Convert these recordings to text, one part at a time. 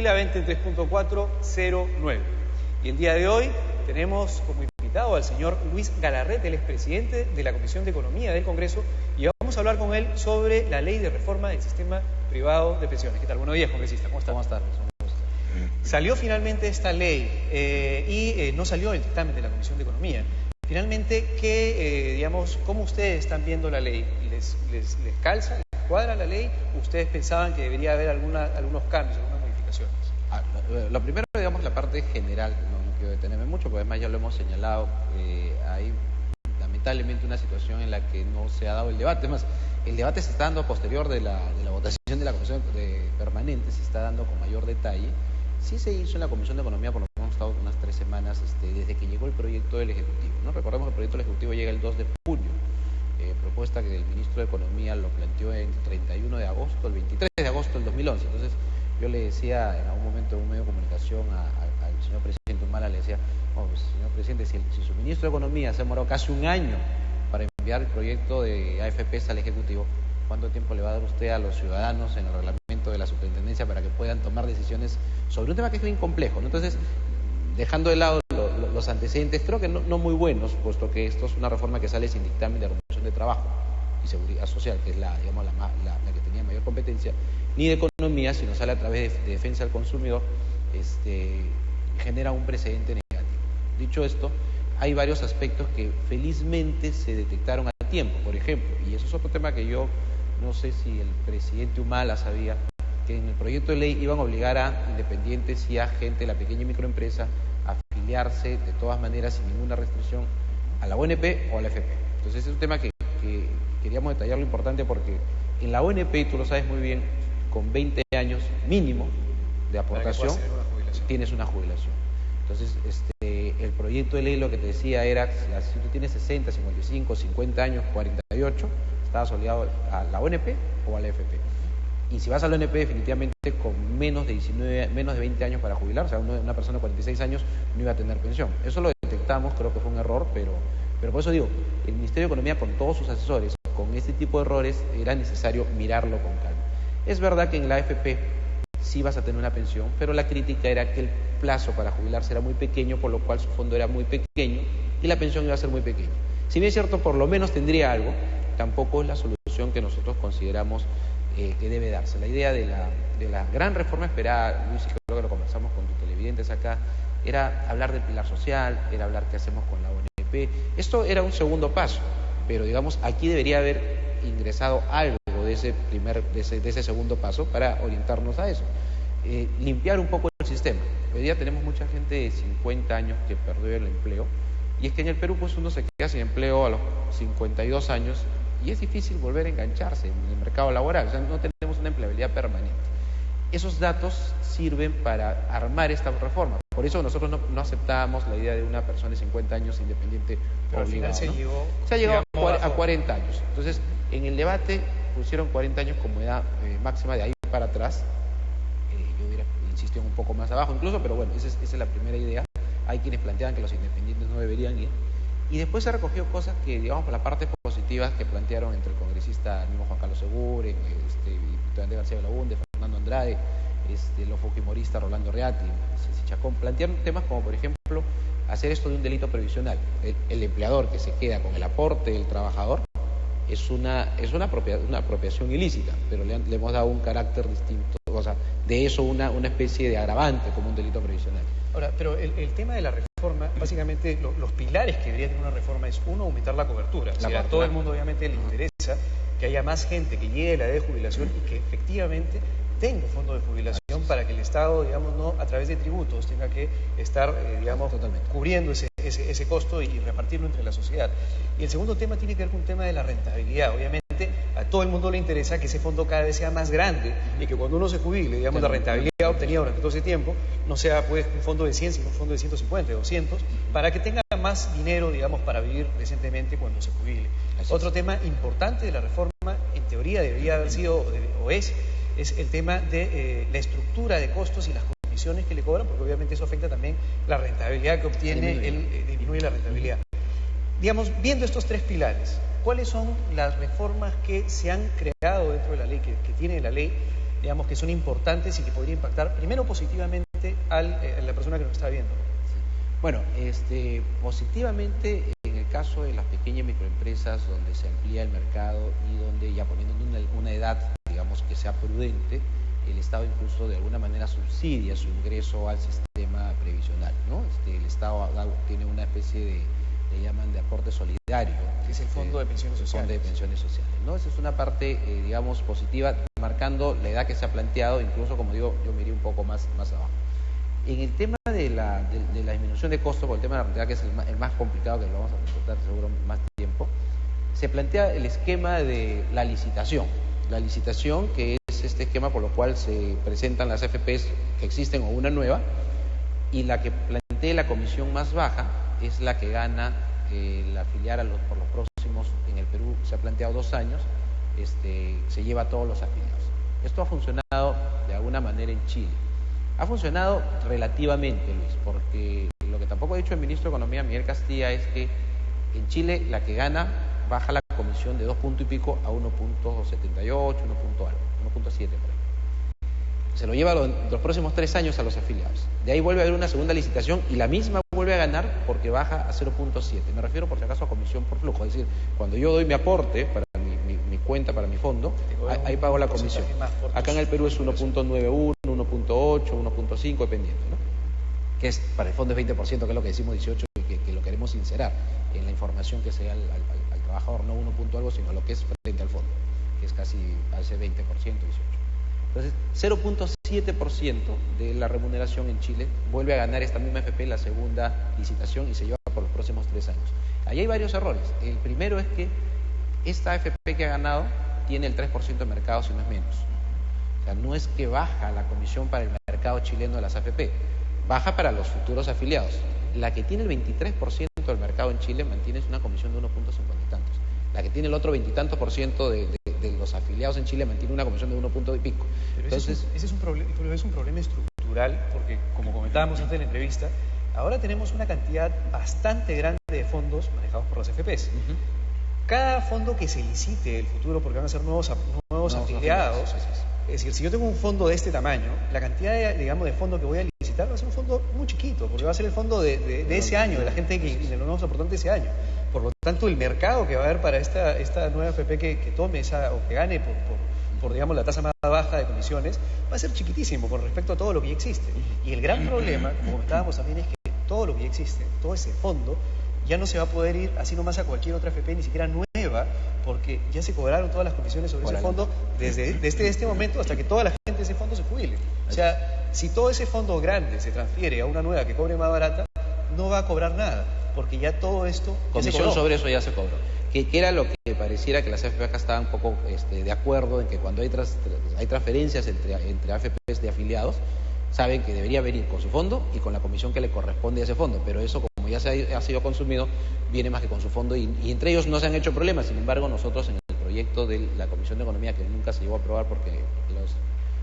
tranquilamente en 3.409. Y el día de hoy tenemos como invitado al señor Luis Galarrete, él es presidente de la Comisión de Economía del Congreso, y vamos a hablar con él sobre la ley de reforma del sistema privado de pensiones. ¿Qué tal? Buenos días, congresista. ¿Cómo está? ¿Cómo estás? Salió finalmente esta ley y no salió el dictamen de la Comisión de Economía. Finalmente, ¿cómo ustedes están viendo la ley? ¿Les calza? ¿Les cuadra la ley? ¿Ustedes pensaban que debería haber algunos cambios, algunas modificaciones? Lo primero, digamos, la parte general, no quiero detenerme mucho, porque además ya lo hemos señalado, hay lamentablemente una situación en la que no se ha dado el debate. Además, el debate se está dando posterior de la votación de la Comisión Permanente, se está dando con mayor detalle. Sí se hizo en la Comisión de Economía, por lo menos hemos estado unas 3 semanas desde que llegó el proyecto del Ejecutivo, ¿no? Recordemos que el proyecto del Ejecutivo llega el 2 de junio, propuesta que el ministro de Economía lo planteó el 31 de agosto, el 23 de agosto del 2011. Entonces, yo le decía en algún momento en un medio de comunicación al señor presidente Humala, le decía, pues, señor presidente, si su ministro de Economía se ha demorado casi un año para enviar el proyecto de AFPs al Ejecutivo, ¿cuánto tiempo le va a dar usted a los ciudadanos en el reglamento de la superintendencia para que puedan tomar decisiones sobre un tema que es bien complejo, ¿no? Entonces, dejando de lado los antecedentes, creo que no muy buenos, puesto que esto es una reforma que sale sin dictamen de regulación de trabajo y seguridad social, que es la que tenía mayor competencia, ni de economía, sino sale a través de defensa del consumidor, genera un precedente negativo. Dicho esto, hay varios aspectos que felizmente se detectaron a tiempo. Por ejemplo, y eso es otro tema que yo no sé si el presidente Humala sabía, que en el proyecto de ley iban a obligar a independientes y a gente de la pequeña y microempresa a afiliarse de todas maneras sin ninguna restricción a la ONP o a la AFP. Entonces, ese es un tema que queríamos detallar lo importante, porque en la ONP, tú lo sabes muy bien, con 20 años mínimo de aportación tienes una jubilación. Entonces, el proyecto de ley lo que te decía era, si tú tienes 60, 55, 50 años, 48, estabas obligado a la ONP o a la AFP. Y si vas a la ONP, definitivamente con menos de 20 años para jubilar, o sea, una persona de 46 años no iba a tener pensión. Eso lo detectamos, creo que fue un error, pero por eso digo, el Ministerio de Economía, con todos sus asesores, con este tipo de errores, era necesario mirarlo con calma. Es verdad que en la AFP sí vas a tener una pensión, pero la crítica era que el plazo para jubilarse era muy pequeño, por lo cual su fondo era muy pequeño y la pensión iba a ser muy pequeña. Si bien es cierto, por lo menos tendría algo, tampoco es la solución que nosotros consideramos que debe darse. La idea de la gran reforma esperada, Luis, y creo que lo conversamos con tus televidentes acá, era hablar del pilar social, era hablar qué hacemos con la ONP. Esto era un segundo paso, pero digamos, aquí debería haber ingresado algo de ese segundo paso para orientarnos a eso. Limpiar un poco el sistema. Hoy día tenemos mucha gente de 50 años que perdió el empleo, y es que en el Perú pues uno se queda sin empleo a los 52 años y es difícil volver a engancharse en el mercado laboral, o sea, no tenemos una empleabilidad permanente. Esos datos sirven para armar esta reforma. Por eso nosotros no aceptábamos la idea de una persona de 50 años independiente obligada, ¿no? Se ha llegado a 40 años. Entonces, en el debate pusieron 40 años como edad máxima, de ahí para atrás. Yo hubiera insistido un poco más abajo incluso, pero bueno, esa es la primera idea. Hay quienes plantean que los independientes no deberían ir. Y después se recogió cosas que, digamos, por las partes positivas que plantearon entre el congresista mismo Juan Carlos Seguren, diputado Andrés García Belaúnde, Fernando Andrade, los fujimoristas Rolando Reati, Ceci Chacón, plantearon temas como, por ejemplo, hacer esto de un delito previsional. El empleador que se queda con el aporte del trabajador es una apropiación ilícita, pero le hemos dado un carácter distinto, o sea, de eso una especie de agravante como un delito previsional. Ahora, pero el tema de la reforma, básicamente los pilares que debería tener una reforma es, uno, aumentar la cobertura. A todo el mundo obviamente le interesa que haya más gente que llegue a la edad de jubilación y que efectivamente tenga fondo de jubilación para que el Estado, digamos, no a través de tributos tenga que estar, cubriendo ese costo y repartirlo entre la sociedad. Y el segundo tema tiene que ver con un tema de la rentabilidad. Obviamente a todo el mundo le interesa que ese fondo cada vez sea más grande y que cuando uno se jubile, digamos, la rentabilidad obtenida durante todo ese tiempo no sea pues un fondo de 100, sino un fondo de 150, 200, para que tenga más dinero, digamos, para vivir decentemente cuando se jubile. Otro tema importante de la reforma, en teoría debería haber sido, es el tema de la estructura de costos y las comisiones que le cobran, porque obviamente eso afecta también la rentabilidad que obtiene, disminuye la rentabilidad. Digamos, viendo estos 3 pilares, ¿cuáles son las reformas que se han creado dentro de la ley, que tiene la ley, digamos, que son importantes y que podría impactar primero positivamente a la persona que nos está viendo? Bueno, positivamente en el caso de las pequeñas y microempresas donde se amplía el mercado y donde ya poniendo una edad, digamos, que sea prudente, el Estado incluso de alguna manera subsidia su ingreso al sistema previsional, ¿no? El Estado tiene una especie le llaman de aporte solidario. Que es el Fondo de Pensiones Sociales. Fondo de Pensiones Sociales, ¿no? Esa es una parte, digamos, positiva, marcando la edad que se ha planteado, incluso, como digo, yo me iría un poco más abajo. En el tema de la disminución de costos, por el tema de la rentabilidad, que es el más complicado, que lo vamos a tratar seguro más tiempo, se plantea el esquema de la licitación. La licitación, que es este esquema por lo cual se presentan las AFPs que existen o una nueva, y la que plantea la comisión más baja es la que gana el afiliar por los próximos, en el Perú se ha planteado 2 años, se lleva a todos los afiliados. Esto ha funcionado de alguna manera en Chile. Ha funcionado relativamente, Luis, porque lo que tampoco ha dicho el ministro de Economía, Miguel Castilla, es que en Chile la que gana baja la comisión de 2 puntos y pico a 1.78, 1.7 por ahí. Se lo lleva los próximos 3 años a los afiliados. De ahí vuelve a haber una segunda licitación y la misma vuelve a ganar porque baja a 0.7. Me refiero por si acaso a comisión por flujo, es decir, cuando yo doy mi aporte para mi cuenta, para mi fondo, ahí pago la comisión. Acá en el Perú es 1.91, 1.8, 1.5, dependiendo, ¿no? Que es para el fondo es 20%, que es lo que decimos 18, que lo queremos sincerar en la información que se da al trabajador, no 1 punto algo, sino lo que es frente al fondo, que es casi hace 20%, 18%. Entonces, 0.7% de la remuneración en Chile vuelve a ganar esta misma AFP en la segunda licitación y se lleva por los próximos 3 años. Ahí hay varios errores. El primero es que esta AFP que ha ganado tiene el 3% de mercado, si no es menos. O sea, no es que baja la comisión para el mercado chileno de las AFP, baja para los futuros afiliados. La que tiene el 23% del mercado en Chile mantiene una comisión de 1.50 y tantos. La que tiene el otro 20 y tantos por ciento de los afiliados en Chile mantiene una comisión de 1 punto y pico. Pero entonces, ese es un problema estructural, porque como comentábamos antes de la entrevista, ahora tenemos una cantidad bastante grande de fondos manejados por las AFPs. Cada fondo que se licite el futuro, porque van a ser nuevos afiliados, es decir, si yo tengo un fondo de este tamaño, la cantidad de fondo que voy a licitar va a ser un fondo muy chiquito, porque va a ser el fondo de ese año, de la gente de los nuevos aportantes de ese año. Por lo tanto, el mercado que va a haber para esta nueva AFP que tome o que gane por digamos, la tasa más baja de comisiones, va a ser chiquitísimo con respecto a todo lo que ya existe. Y el gran problema, como comentábamos también, es que todo lo que ya existe, todo ese fondo, ya no se va a poder ir así nomás a cualquier otra AFP, ni siquiera nueva, porque ya se cobraron todas las comisiones sobre ese fondo desde este momento hasta que toda la gente de ese fondo se jubile. O sea, si todo ese fondo grande se transfiere a una nueva que cobre más barata, no va a cobrar nada, porque ya todo esto... Comisión sobre eso ya se cobró. Que era lo que pareciera que las AFP acá estaban un poco de acuerdo en que cuando hay transferencias entre AFPs de afiliados, saben que debería venir con su fondo y con la comisión que le corresponde a ese fondo, pero eso como ya ha sido consumido, viene más que con su fondo y entre ellos no se han hecho problemas. Sin embargo, nosotros en el proyecto de la Comisión de Economía, que nunca se llegó a aprobar porque los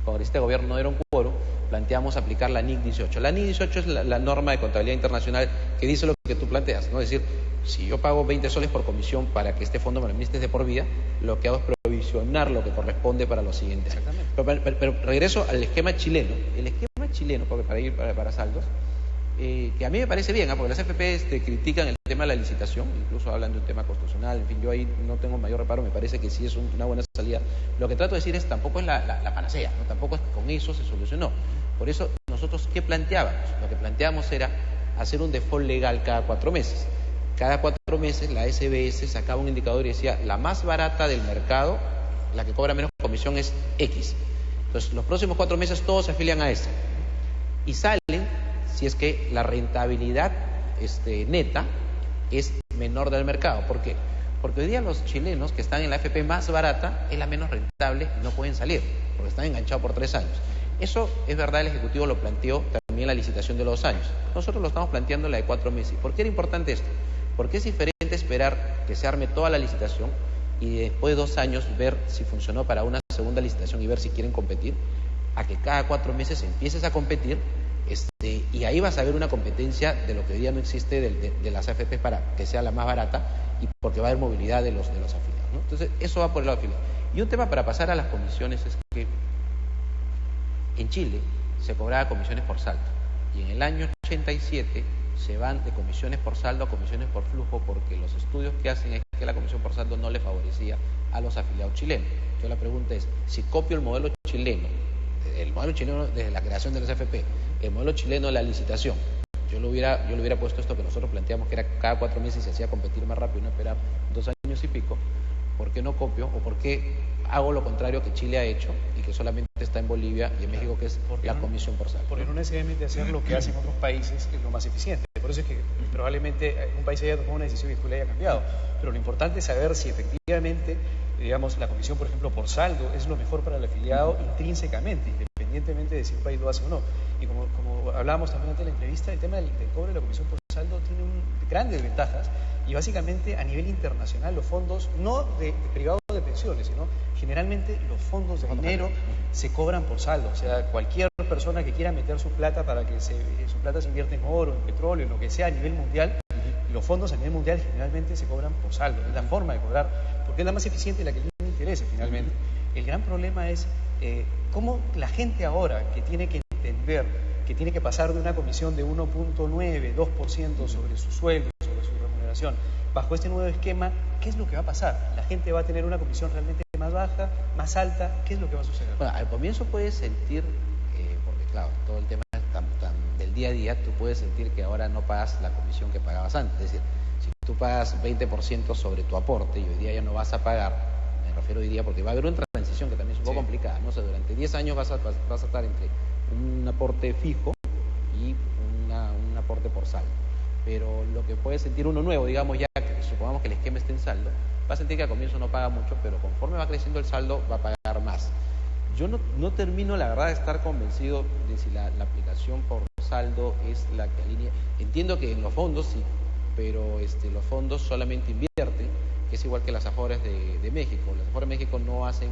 congresistas de gobierno no dieron quórum, planteamos aplicar la NIC 18. La NIC 18 es la norma de contabilidad internacional que dice lo que tú planteas, ¿no? Es decir, si yo pago 20 soles por comisión para que este fondo me lo administre de por vida, lo que hago es provisionar lo que corresponde para los siguientes años. Pero regreso al esquema chileno. El esquema chileno, porque para ir para saldos, que a mí me parece bien, porque las AFP critican el tema de la licitación, incluso hablan de un tema constitucional, en fin, yo ahí no tengo mayor reparo, me parece que sí es una buena salida. Lo que trato de decir es, tampoco es la panacea, ¿no? Tampoco es que con eso se solucionó. Por eso nosotros, ¿qué planteábamos? Lo que planteábamos era hacer un default legal cada 4 meses. Cada 4 meses la SBS sacaba un indicador y decía, la más barata del mercado, la que cobra menos comisión es X. Entonces, los próximos 4 meses todos se afilian a esa. Y salen si es que la rentabilidad neta es menor del mercado. ¿Por qué? Porque hoy día los chilenos que están en la AFP más barata es la menos rentable y no pueden salir, porque están enganchados por 3 años. Eso es verdad, el Ejecutivo lo planteó también en la licitación de los 2 años. Nosotros lo estamos planteando en la de 4 meses. ¿Por qué era importante esto? Porque es diferente esperar que se arme toda la licitación y después de 2 años ver si funcionó para una segunda licitación y ver si quieren competir, a que cada 4 meses empieces a competir y ahí vas a ver una competencia de lo que hoy día no existe de las AFP para que sea la más barata y porque va a haber movilidad de los afiliados, ¿no? Entonces, eso va por el lado afiliado. Y un tema para pasar a las comisiones es que En Chile se cobraba comisiones por saldo y en el año 87 se van de comisiones por saldo a comisiones por flujo porque los estudios que hacen es que la comisión por saldo no le favorecía a los afiliados chilenos. Entonces la pregunta es, si copio el modelo chileno desde la creación de las AFP, el modelo chileno de la licitación, yo le hubiera puesto esto que nosotros planteamos, que era cada 4 meses se hacía competir más rápido y no esperar 2 años y pico. ¿Por qué no copio o por qué hago lo contrario que Chile ha hecho y que solamente está en Bolivia y en México, que es la comisión por saldo? Porque no necesariamente hacer lo que hacen otros países es lo más eficiente. Por eso es que probablemente un país haya tomado una decisión y después le haya cambiado. Pero lo importante es saber si efectivamente, digamos, la comisión, por ejemplo, por saldo es lo mejor para el afiliado intrínsecamente, independientemente de si un país lo hace o no. Y como hablábamos también antes de la entrevista, el tema del cobro de la comisión por saldo tiene grandes ventajas y básicamente a nivel internacional los fondos, no de privados de pensiones, sino generalmente los fondos de dinero se cobran por saldo. O sea, cualquier persona que quiera meter su plata para que su plata se invierta en oro, en petróleo, en lo que sea a nivel mundial, los fondos a nivel mundial generalmente se cobran por saldo. Es la forma de cobrar, porque es la más eficiente y la que le interesa finalmente. El gran problema es cómo la gente ahora que tiene que entender que tiene que pasar de una comisión de 1.9, 2% sobre su sueldo, sobre su remuneración, bajo este nuevo esquema, ¿qué es lo que va a pasar? ¿La gente va a tener una comisión realmente más baja, más alta? ¿Qué es lo que va a suceder? Bueno, al comienzo puedes sentir, porque claro, todo el tema del día a día, tú puedes sentir que ahora no pagas la comisión que pagabas antes. Es decir, si tú pagas 20% sobre tu aporte y hoy día ya no vas a pagar, me refiero hoy día porque va a haber una transición que también es un poco complicada, no sé, durante 10 años vas a estar entre un aporte fijo y un aporte por saldo. Pero lo que puede sentir uno nuevo, digamos ya que supongamos que el esquema esté en saldo, va a sentir que al comienzo no paga mucho, pero conforme va creciendo el saldo va a pagar más. Yo no termino, la verdad, de estar convencido de si la aplicación por saldo es la que alinea. Entiendo que en los fondos sí, pero los fondos solamente invierten, que es igual que las AFORES de México. Las AFORES de México no hacen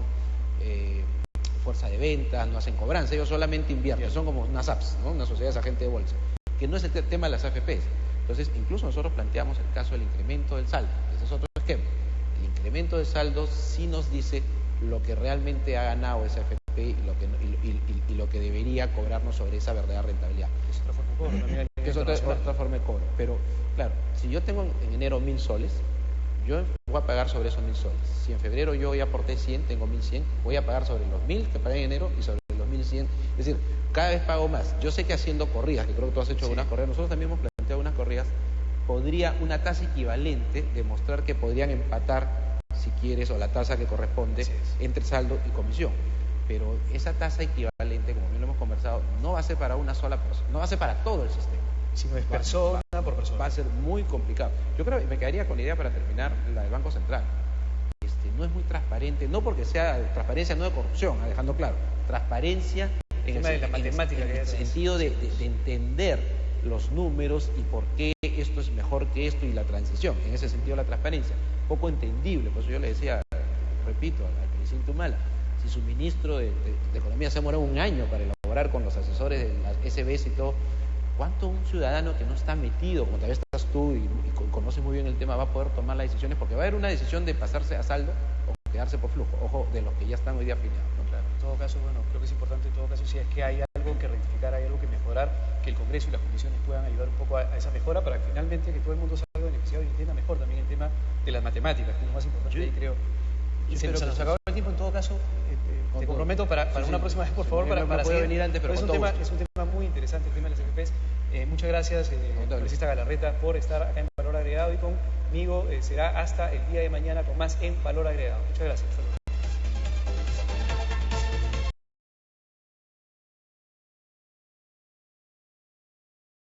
fuerza de ventas, no hacen cobranza, ellos solamente invierten, son como unas apps, ¿no? Una sociedad de agente de bolsa, que no es el tema de las AFPs. Entonces, incluso nosotros planteamos el caso del incremento del saldo, ese es otro esquema. El incremento del saldo sí nos dice lo que realmente ha ganado esa AFP y lo que debería cobrarnos sobre esa verdadera rentabilidad. Es otra forma de cobro también. Es otra forma de cobro, pero claro, si yo tengo en enero 1.000 soles, yo voy a pagar sobre esos 1.000 soles. Si en febrero yo ya aporté 100, tengo 1.100, voy a pagar sobre los 1.000 que pagué en enero y sobre los 1.100. Es decir, cada vez pago más. Yo sé que haciendo corridas, que creo que tú has hecho algunas corridas, nosotros también hemos planteado unas corridas, podría una tasa equivalente demostrar que podrían empatar, si quieres, o la tasa que corresponde entre saldo y comisión. Pero esa tasa equivalente, como bien lo hemos conversado, no va a ser para una sola persona, no va a ser para todo el sistema. Sino es persona por persona. Va a ser muy complicado. Yo creo que me quedaría con la idea para terminar, la del Banco Central. No es muy transparente, no porque sea transparencia, no de corrupción, dejando claro, transparencia en el sentido de entender los números y por qué esto es mejor que esto y la transición. En ese sentido, la transparencia, poco entendible. Por eso yo le decía, repito, al presidente Humala, si su ministro de Economía se ha demorado 1 año para elaborar con los asesores de las SBS y todo, ¿cuánto un ciudadano que no está metido, como tal vez estás tú y conoces muy bien el tema, va a poder tomar las decisiones? Porque va a haber una decisión de pasarse a saldo o quedarse por flujo, ojo, de los que ya están hoy día afiliados, ¿no? Claro, en todo caso, bueno, creo que es importante en todo caso si es que hay algo que rectificar, hay algo que mejorar, que el Congreso y las comisiones puedan ayudar un poco a esa mejora para que finalmente que todo el mundo salga beneficiado y entienda mejor también el tema de las matemáticas, que es lo más importante, ahí creo. Se nos acabó el tiempo, en todo caso, te comprometo para una próxima vez, por favor, para seguir. Venir antes, pero es un tema muy interesante, el tema de las AFPs. Muchas gracias, congresista Galarreta, por estar acá en Valor Agregado y conmigo será hasta el día de mañana con más en Valor Agregado. Muchas gracias.